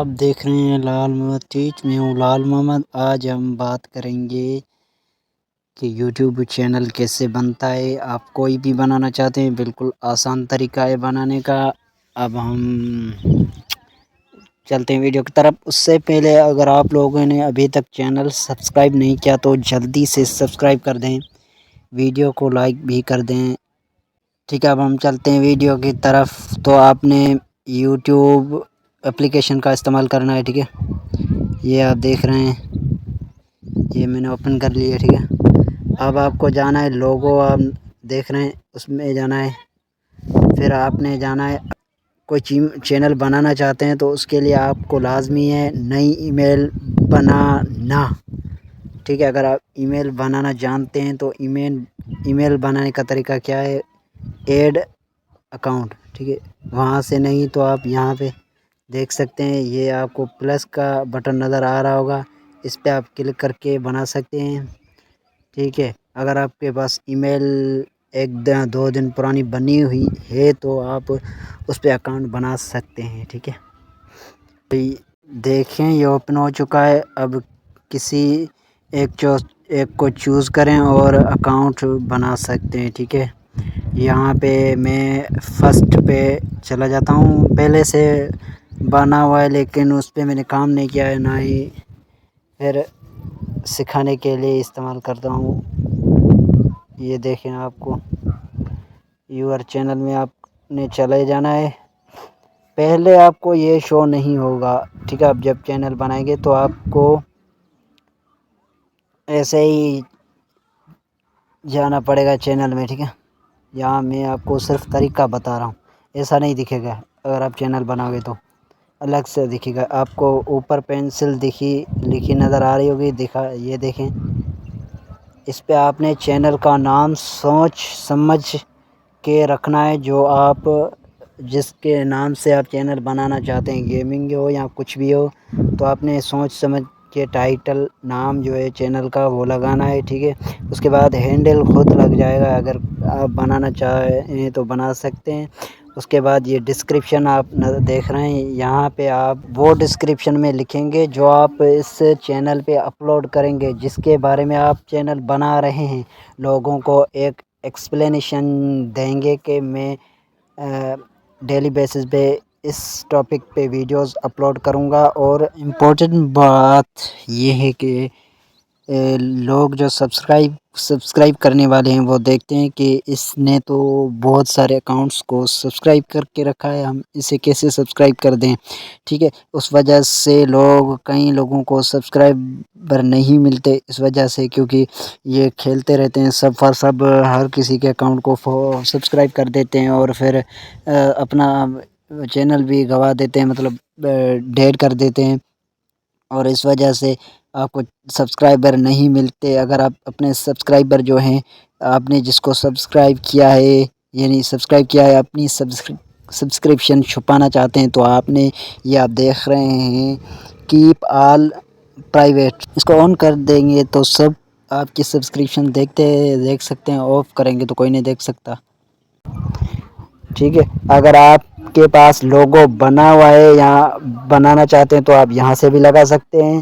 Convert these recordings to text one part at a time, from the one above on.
آپ دیکھ رہے ہیں لال محمد ٹیچ، میں ہوں لال محمد۔ آج ہم بات کریں گے کہ یوٹیوب چینل کیسے بنتا ہے۔ آپ کوئی بھی بنانا چاہتے ہیں، بالکل آسان طریقہ ہے بنانے کا۔ اب ہم چلتے ہیں ویڈیو کی طرف۔ اس سے پہلے اگر آپ لوگوں نے ابھی تک چینل سبسکرائب نہیں کیا تو جلدی سے سبسکرائب کر دیں، ویڈیو کو لائک بھی کر دیں۔ ٹھیک ہے، اب ہم چلتے ہیں ویڈیو کی طرف۔ تو آپ نے یوٹیوب اپلیکیشن کا استعمال کرنا ہے، ٹھیک ہے۔ یہ آپ دیکھ رہے ہیں، یہ میں نے اوپن کر لیا، ٹھیک ہے۔ اب آپ کو جانا ہے لوگو، آپ دیکھ رہے ہیں اس میں جانا ہے۔ پھر آپ نے جانا ہے، کوئی چینل بنانا چاہتے ہیں تو اس کے لیے آپ کو لازمی ہے نئی ای میل بنانا، ٹھیک ہے۔ اگر آپ ای میل بنانا جانتے ہیں تو ای میل بنانے کا طریقہ کیا ہے، ایڈ اکاؤنٹ، ٹھیک ہے۔ وہاں سے نہیں تو آپ یہاں پہ دیکھ سکتے ہیں، یہ آپ کو پلس کا بٹن نظر آ رہا ہوگا، اس پہ آپ کلک کر کے بنا سکتے ہیں، ٹھیک ہے۔ اگر آپ کے پاس ای میل 1-2 دن پرانی بنی ہوئی ہے تو آپ اس پہ اکاؤنٹ بنا سکتے ہیں، ٹھیک ہے۔ دیکھیں یہ اوپن ہو چکا ہے۔ اب کسی ایک کو چوز کریں اور اکاؤنٹ بنا سکتے ہیں، ٹھیک ہے۔ یہاں پہ میں فرسٹ پہ چلا جاتا ہوں، پہلے سے بنا ہوا ہے لیکن اس پہ میں نے کام نہیں کیا ہے، نہ ہی پھر سکھانے کے لیے استعمال کرتا ہوں۔ یہ دیکھیں، آپ کو یور چینل میں آپ نے چلے جانا ہے۔ پہلے آپ کو یہ شو نہیں ہوگا، ٹھیک ہے۔ اب جب چینل بنائیں گے تو آپ کو ایسے ہی جانا پڑے گا چینل میں، ٹھیک ہے۔ یہاں میں آپ کو صرف طریقہ بتا رہا ہوں، ایسا نہیں دکھے گا۔ اگر آپ چینل بناؤ گے تو الگ سے دکھے گا آپ کو۔ اوپر پینسل لکھی نظر آ رہی ہوگی، یہ دیکھیں، اس پہ آپ نے چینل کا نام سوچ سمجھ کے رکھنا ہے، جو آپ جس کے نام سے آپ چینل بنانا چاہتے ہیں، گیمنگ ہو یا کچھ بھی ہو، تو آپ نے سوچ سمجھ کے ٹائٹل نام جو ہے چینل کا وہ لگانا ہے، ٹھیک ہے۔ اس کے بعد ہینڈل خود لگ جائے گا، اگر آپ بنانا چاہیں تو بنا سکتے ہیں۔ اس کے بعد یہ ڈسکرپشن آپ دیکھ رہے ہیں، یہاں پہ آپ وہ ڈسکرپشن میں لکھیں گے جو آپ اس چینل پہ اپلوڈ کریں گے، جس کے بارے میں آپ چینل بنا رہے ہیں۔ لوگوں کو ایک ایکسپلینیشن دیں گے کہ میں ڈیلی بیسس پہ اس ٹاپک پہ ویڈیوز اپلوڈ کروں گا۔ اور امپورٹنٹ بات یہ ہے کہ لوگ جو سبسکرائب کرنے والے ہیں وہ دیکھتے ہیں کہ اس نے تو بہت سارے اکاؤنٹس کو سبسکرائب کر کے رکھا ہے، ہم اسے کیسے سبسکرائب کر دیں، ٹھیک ہے۔ اس وجہ سے کئی لوگوں کو سبسکرائبر نہیں ملتے، اس وجہ سے، کیونکہ یہ کھیلتے رہتے ہیں سب ہر کسی کے اکاؤنٹ کو سبسکرائب کر دیتے ہیں اور پھر اپنا چینل بھی گوا دیتے ہیں، مطلب ڈیلیٹ کر دیتے ہیں، اور اس وجہ سے آپ کو سبسکرائبر نہیں ملتے۔ اگر آپ اپنے سبسکرائبر جو ہیں، آپ نے جس کو سبسکرائب کیا ہے، یعنی سبسکرائب کیا ہے، اپنی سبسکرپشن چھپانا چاہتے ہیں تو آپ نے، یہ آپ دیکھ رہے ہیں، کیپ آل پرائیویٹ، اس کو آن کر دیں گے تو سب آپ کی سبسکرپشن دیکھ سکتے ہیں۔ آف کریں گے تو کوئی نہیں دیکھ سکتا، ٹھیک ہے۔ اگر آپ کے پاس لوگو بنا ہوا ہے یا بنانا چاہتے ہیں تو آپ یہاں سے بھی لگا سکتے ہیں۔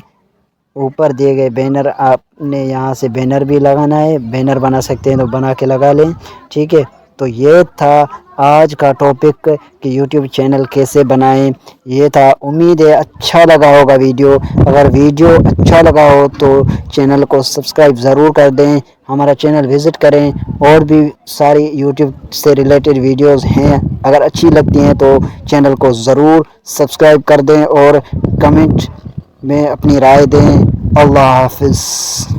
اوپر دیے گئے بینر، آپ نے یہاں سے بینر بھی لگانا ہے، بینر بنا سکتے ہیں تو بنا کے لگا لیں، ٹھیک ہے۔ تو یہ تھا آج کا ٹاپک کہ یوٹیوب چینل کیسے بنائیں، یہ تھا۔ امید ہے اچھا لگا ہوگا ویڈیو۔ اگر ویڈیو اچھا لگا ہو تو چینل کو سبسکرائب ضرور کر دیں، ہمارا چینل وزٹ کریں، اور بھی ساری یوٹیوب سے ریلیٹڈ ویڈیوز ہیں، اگر اچھی لگتی ہیں تو چینل کو ضرور سبسکرائب کر دیں اور کمنٹ میں اپنی رائے دیں۔ اللہ حافظ۔